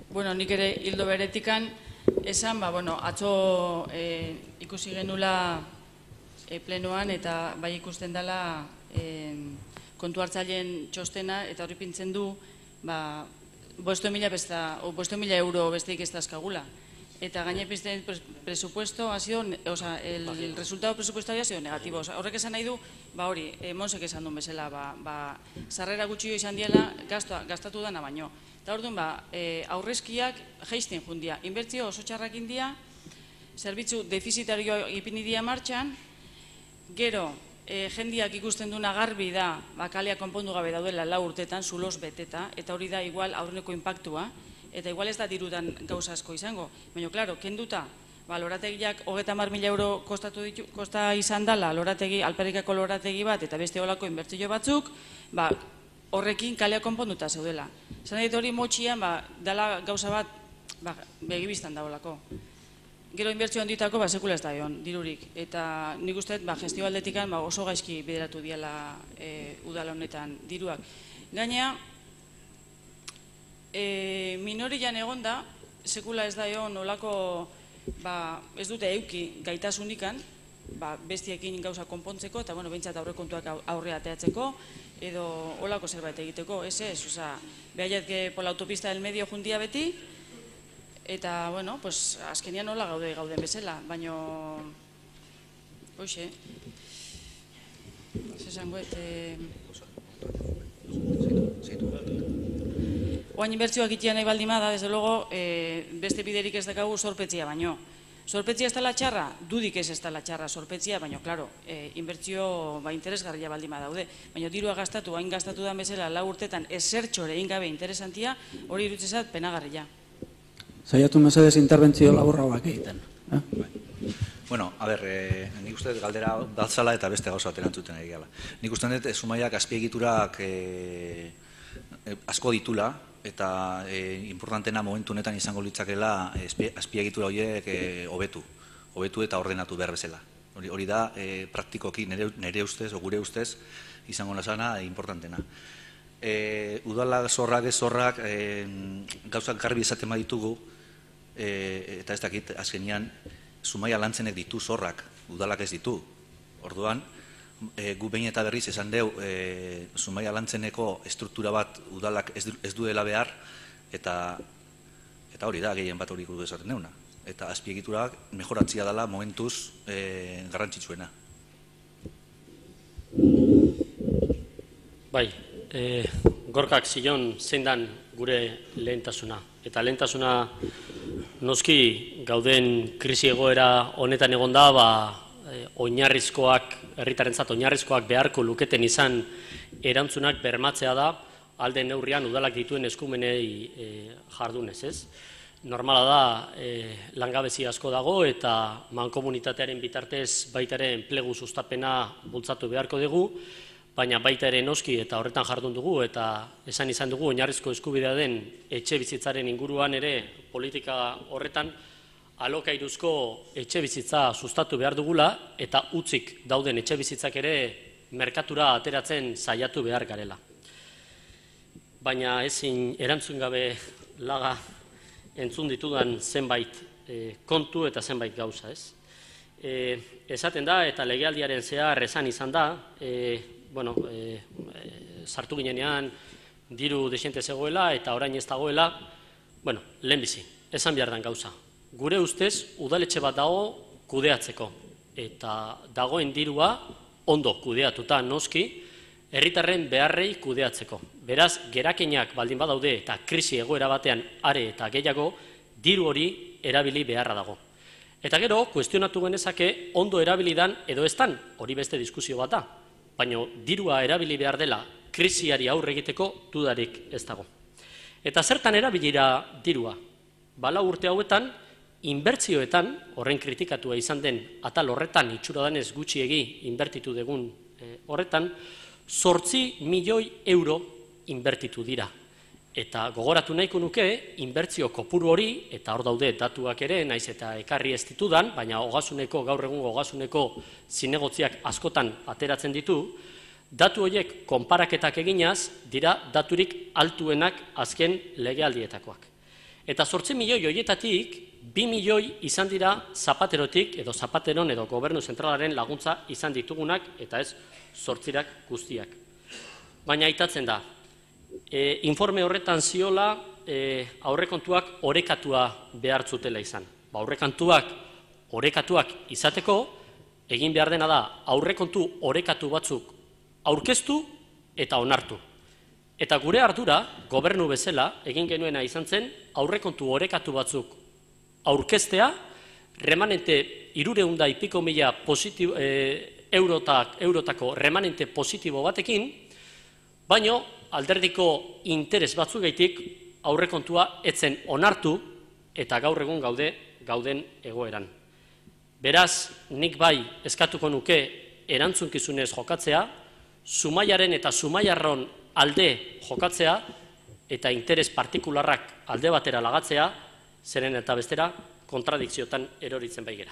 Bueno, nik ere hildo beretikan esan, atzo ikusi genula plenoan eta bai ikusten dela kontu hartzaileen txostena eta hori pintzen du 5.000 euro besteik ez dazkagula. Eta gaine pizten presupuesto ha sido, el resultado presupuestario ha sido negativo. Horrek esan nahi du, hori, Monsek esan duen bezala, sarrera gutxio izan diela gastatu dana baino. Eta orduan, aurrezkiak jaisten jundia. Inbertzio oso txarrak india, zerbitzu defizitarioa ipini dia martxan, gero, jendiak ikusten duna garbi da, kalea konpondu gabe daudela 4 urtetan, zuloz beteta, eta hori da igual aurreneko inpaktua, eta igual ez da dirudan gauza asko izango. Baina, klaro, kenduta, lorategiak 30.000 euro kosta izan dela, alperrikako lorategi bat, eta beste olako inbertzio batzuk, horrekin kalea konponduta zeudela. Zan dit hori motxian, dela gauza bat, begibiztan dagoelako. Gero inbertzio handitako, sekula ez da egon, dirurik. Eta nik uste, gestio aldetikan oso gaizki bideratu diala udala honetan diruak. Gainea, minorian egon da, sekula ez da egon olako, ez dute euki gaitazunikan, bestiekin gauza konpontzeko, eta behintzat aurrekontuak aurre ateatzeko, edo olako zerbait egiteko, ez, behaiet pola autopista del medio jundia beti, eta, azkenian nola gauden bezala, baino, hoxe, zesangoet, oain inbertzioak itia nahi baldima da, desde luego, beste biderik ez dakagu zorpetzia baino. Zorpetzia ez dela txarra, dudik ez dela txarra zorpetzia, baina, klaro, inbertzio interesgarria baldima daude. Baina dirua gastatu, hain gastatu da bezala 4 urtetan ezertxore egin gabe interesantia, hori irutzezat penagarria. Zaiatu mesedez interbentzio laburrauak egiten. Bueno, a ber, nik uste galdera datzala eta beste gauza bat erantzuten ari gala. Nik uste dut Zumaiak azpiegiturak asko ditula, eta importantena momentu honetan izango litzakela azpiegitura horiek hobetu eta ordenatu behar bezala. Hori da, praktikoki nire ustez, o gure ustez, izango nazana importantena. Udalak, zorrak, ez zorrak, gauzak garbi izaten baditugu, eta ez dakit, azkenian, Zumaia lantzenek ditu zorrak, udalak ez ditu. Orduan, gu behin eta berriz esan deu Zumaia lantzeneko estruktura bat udalak ez duela behar, eta hori da, gehien bat hori gudu esaten deuna. Eta azpiegiturak mejoratzia dela momentuz garrantzitsuena. Bai, Gorkak zion zein dan gure lehentasuna. Eta lehentasuna noski gauden krisi egoera honetan egon da, oinarrizkoak, herritarrentzat oinarrizkoak beharko luketen izan erantzunak bermatzea da, alde neurrian udalak dituen eskumenei jardunez, ez? Normala da, langabezi asko dago eta mankomunitatearen bitartez baita ere enplegu sustapena bultzatu beharko dugu, baina baita ere noski eta horretan jardun dugu eta esan izan dugu oinarrizko eskubidea den etxe bizitzaren inguruan ere politika horretan alokairuzko etxe bizitza sustatu behar dugula eta utzik dauden etxe bizitzak ere merkatura ateratzen saiatu behar garela. Baina ezin erantzun gabe laga entzun ditudan zenbait kontu eta zenbait gauza, ez? Esaten da eta legealdiaren zehar esan izan da, sartu ginenean diru desiente zegoela eta orain ez dagoela, lehenbizi, esan behar den gauza. Gure ustez, udaletxe bat dago kudeatzeko, eta dagoen dirua ondo kudeatuta noski, herritarren beharrei kudeatzeko. Beraz, gerakenak baldin badaude eta krisi egoera batean are eta gehiago, diru hori erabili beharra dago. Eta gero, kuestionatu genezake ondo erabilidan edo eztan, hori beste diskusio bat da, baina dirua erabili behar dela krisiari aurre egiteko dudarik ez dago. Eta zertan erabilira dirua? 4 urte hauetan, inbertzioetan, horren kritikatua izan den atal horretan, itxuradanez gutxiegi inbertitu dugun horretan, 8 milioi euro inbertitu dira. Eta gogoratu nahiko nuke, inbertzio kopuru hori, eta hor daude datuak ere, naiz eta ekarri ez ditudan, baina gaur egun ogasuneko zinegotziak askotan ateratzen ditu, Datu horiek konparaketak eginaz dira daturik altuenak azken legealdietakoak. Eta 8 milioi horietatik, 2 milioi izan dira Zapaterotik edo Zapateron edo Gobernu Zentralaren laguntza izan ditugunak eta ez 8 guztiak. Baina aitatzen da, informe horretan ziola aurrekontuak orekatua behar zutela izan. Aurrekatuak izateko, egin behar dena da aurrekontu orekatu batzuk aurkeztu eta onartu. Eta gure ardura, gobernu bezala, egin genuena izan zen, aurrekontu orekatu batzuk aurkeztea, remanente 300 y pico mila eurotako remanente positibo batekin, baino alderdiko interes batzugaitik aurrekontua etzen onartu eta gaur egun gauden egoeran. Beraz, nik bai eskatuko nuke erantzunkizunez jokatzea, Zumaiaren eta Zumaiarron alde jokatzea eta interes partikularrak alde batera lagatzea, zeren eta bestera kontradikziotan eroritzen baigera.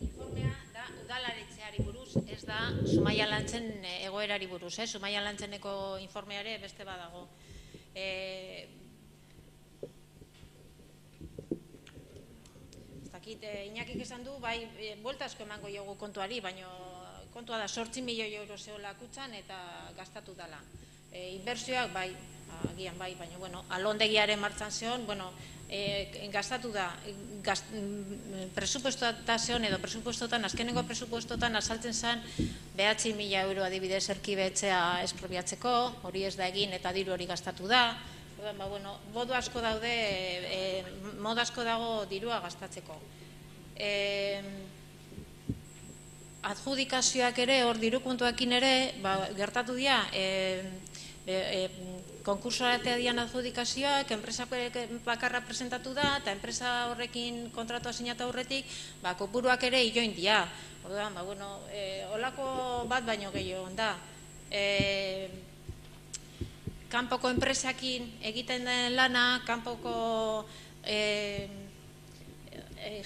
Informea da udalaritzeari buruz, ez da Zumaia Lantzen egoerari buruz. Zumaia Lantzeneko informeare beste badago. Iñakik esan du, bai, buelta asko emango jogu kontuari, baina kontua da 8 milioi euro zehola kutxan eta gastatu dela. Inbertsioak, bai, agian bai, baina, bueno, alondegiaren martxan zeon, bueno, gastatu da, presupuestotan edo presupuestotan, azkenengo presupuestotan asaltzen zen 9.000 euro adibidez erkibetzea esprobiatzeko, hori ez da egin eta diru hori gastatu da. Modu asko daude, modu asko dago dirua gastatzeko. Adjudikazioak ere, hor diru kontuakin ere, gertatu dira, konkursoratea dian adjudikazioak, enpresa bakarra presentatu da, eta enpresa horrekin kontratua sinatu aurretik, kopuruak ere ioin dira. Orduan, holako bat baino gehiago da. Kanpoko enpresakin egiten den lana, kanpoko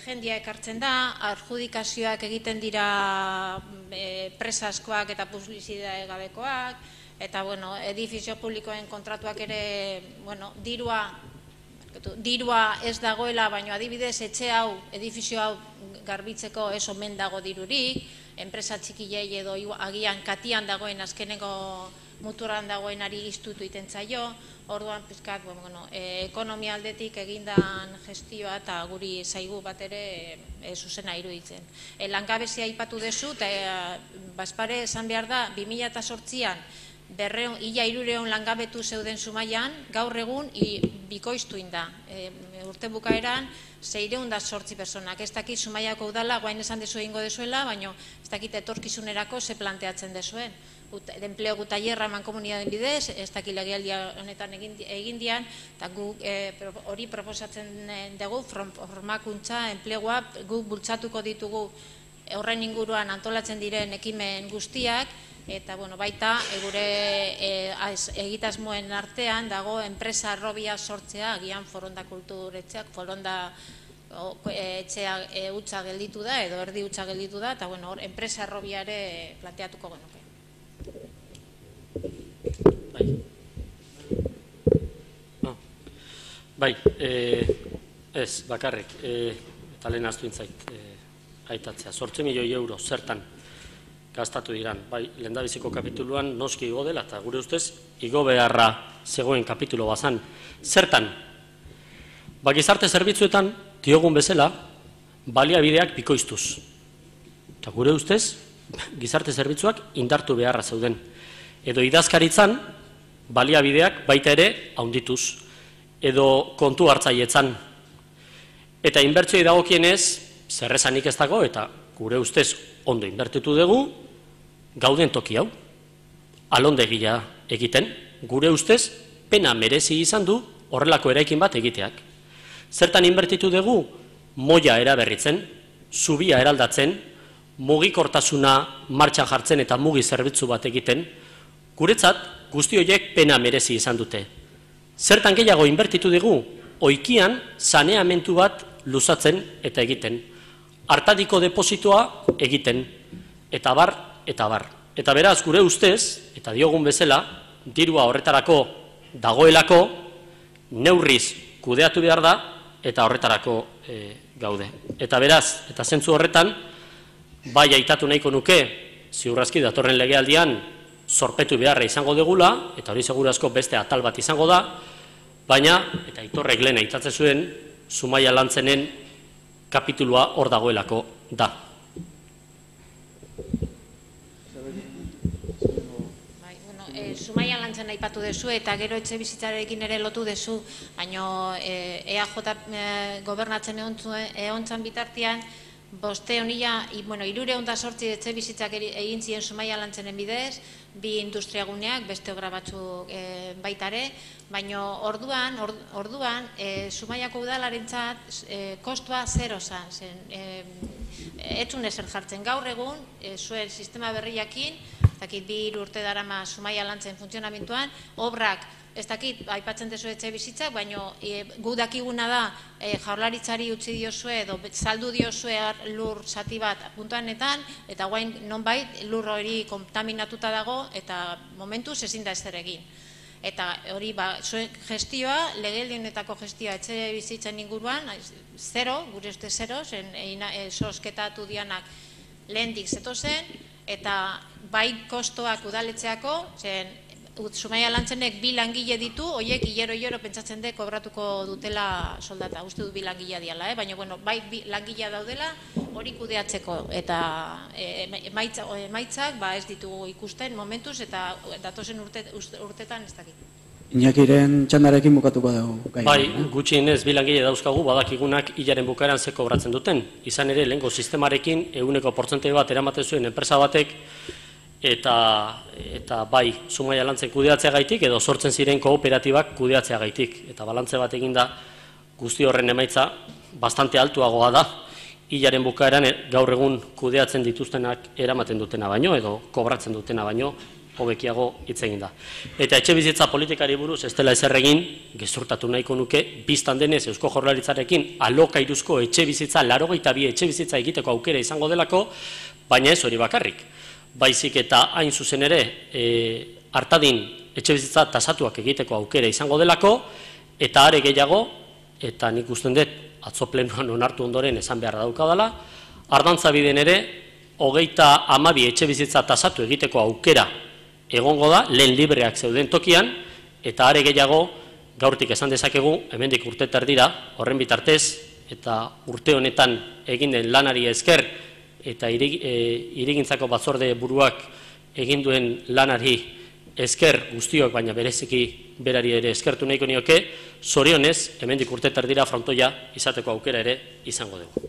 jendia ekartzen da, adjudikazioak egiten dira presa askoak eta publizitate gabekoak, eta edifizio publikoen kontratuak ere, dirua ez dagoela, baina adibidez etxe hau, edifizio hau garbitzeko ez omen dago dirurik, enpresa txikilei edo agian katian dagoen azkeneko muturan dagoenari iztutu iten zaio, orduan pizkat, ekonomia aldetik egindan gestioa eta guri zaigu bat ere zuzena iruditzen. Langabezia aipatu dezu, eta bazpare esan behar da, 2008an ia 300 langabetu zeuden Zumaian, gaur egun bikoiztu inda. Urte bukaeran 608 personak. Ez dakit Zumaiako udala, guain esan dezu egingo dezuela, baina ez dakit etorkizunerako ze planteatzen dezuen. Enplegu tailerra mankomunitateen bidez, ez dakit legealdia honetan egin dian, eta guk hori proposatzen dugu, formakuntza, enplegua, guk bultzatuko ditugu horren inguruan antolatzen diren ekimen guztiak, eta baita gure egitasmoen artean dago enpresa arrobia sortzea, agian Foronda kulturetxeak, Foronda etxea utza gelditu da, edo erdi utza gelditu da, eta enpresa arrobiare planteatuko genuke. Bai, ez, bakarrik, eta lehen aztu intzait aitatzea. 8 milioi euro zertan gastatu diran. Bai, lehendabiziko kapituluan noski igo dela, eta gure ustez, igo beharra zegoen kapitulo bazan. Zertan? Gizarte zerbitzuetan, diogun bezala, baliabideak bikoiztuz. Eta gure ustez, gizarte zerbitzuak indartu beharra zeuden. Edo idazkaritzan, baliabideak baita ere haundituz. Edo kontu hartzaietzan. Eta inbertsioi dagokienez, zerrezanik ez dago, eta gure ustez ondo inbertitu dugu, gauden toki hau. Alondegia egiten, gure ustez, pena merezi izan du horrelako eraikin bat egiteak. Zertan inbertitu dugu, moia eraberritzen, zubia eraldatzen, mugikortasuna martxan jartzen eta mugi zerbitzu bat egiten, guretzat guzti horiek pena merezi izan dute. Zertan gehiago inbertitu dugu, oikian saneamentu bat luzatzen eta egiten. Artadiko depositoa egiten, eta bar, eta bar. Eta beraz, gure ustez, eta diogun bezala, dirua horretarako dagoelako, neurriz kudeatu behar da, eta horretarako gaude. Eta beraz, eta zentzu horretan, bai aitatu nahiko nuke, ziurrazki datorren legealdian, zorpetu beharra izango degula, eta hori segurazko beste atal bat izango da, baina, eta Aitorrek lehen aitatzen zuen, Zumaia Lantzenen kapitulua hor dagoelako da. Zumaia Lantzen aipatu dezu eta gero etxe bizitzarekin ere lotu dezu, baina EAJ gobernatzen egontzan bitartean, 508 etxe bizitzak egin ziren Zumaia Lantzenen bidez, 2 industriaguneak, beste obra batzuk baitare, baina orduan Zumaiako udalarentzat kostua zero zen, etzun ezer jartzen gaur egun, zuen sistema berriakin, ez dakit 2 urte darama Zumaia Lantzen funtzionamentuan, obrak, ez dakit, aipatzen dezu etxe bizitzak, baina gu dakiguna da jaurlaritzari utzi diozue edo saldu diozue lur zati bat puntuanetan, eta guain nonbait lur hori kontaminatuta dago, eta momentuz ezin da ezer egin. Eta hori, zuen gestioa, legealdi honetako gestioa etxe bizitzen inguruan, zero, gure uste zero, sosketatu dianak lehendik zetozen, eta bai kostoak udaletzeako, Zumaia Lantzenek 2 langile ditu, horiek hilero pentsatzen de kobratuko dutela soldata, uste dut 2 langilea diala, baina bai 2 langilea daudela hori kudeatzeko, eta emaitzak ez ditugu ikusten momentuz, eta datozen urtetan ez dakit. Iñakiren txandarekin bukatuko dugu. Bai, gutxienez 2 langile dauzkagu badakigunak hilaren bukaeran ze kobratzen duten. Izan ere, lehenko sistemarekin 100% bat eramaten zuen enpresa batek, eta bai, Zumaia Lantzen kudeatzeagaitik edo sortzen ziren kooperatibak kudeatzeagaitik. Eta balantze bat eginda guzti horren emaitza bastante altuagoa da, hilaren bukaeran gaur egun kudeatzen dituztenak eramaten dutena baino, edo kobratzen dutena baino, hobekiago hitz egin da. Eta etxe bizitza politikari buruz ez dela ezer egin, gezurtatu nahiko nuke, biztan denez Eusko Jaurlaritzarekin alokairuzko etxe bizitza, 82 etxe bizitza egiteko aukera izango delako, baina ez hori bakarrik. Baizik eta hain zuzen ere Artadin etxe bizitza tasatuak egiteko aukera izango delako, eta are gehiago, eta nik usten dut atzo plenoan onartu ondoren esan beharra daukadala, Ardantzabiden ere 32 etxe bizitza tasatu egiteko aukera egongo da, lehen libreak zeuden tokian, eta are gehiago gaurtik esan dezakegu, hemendik urte terdira, horren bitartez, eta urte honetan egin den lanari esker, eta hirigintzako batzorde buruak egin duen lanari esker guztiok, baina bereziki berari ere eskertu nahiko nioke, zorionez, hemendik urte terdira frontoia izateko aukera ere izango dugu.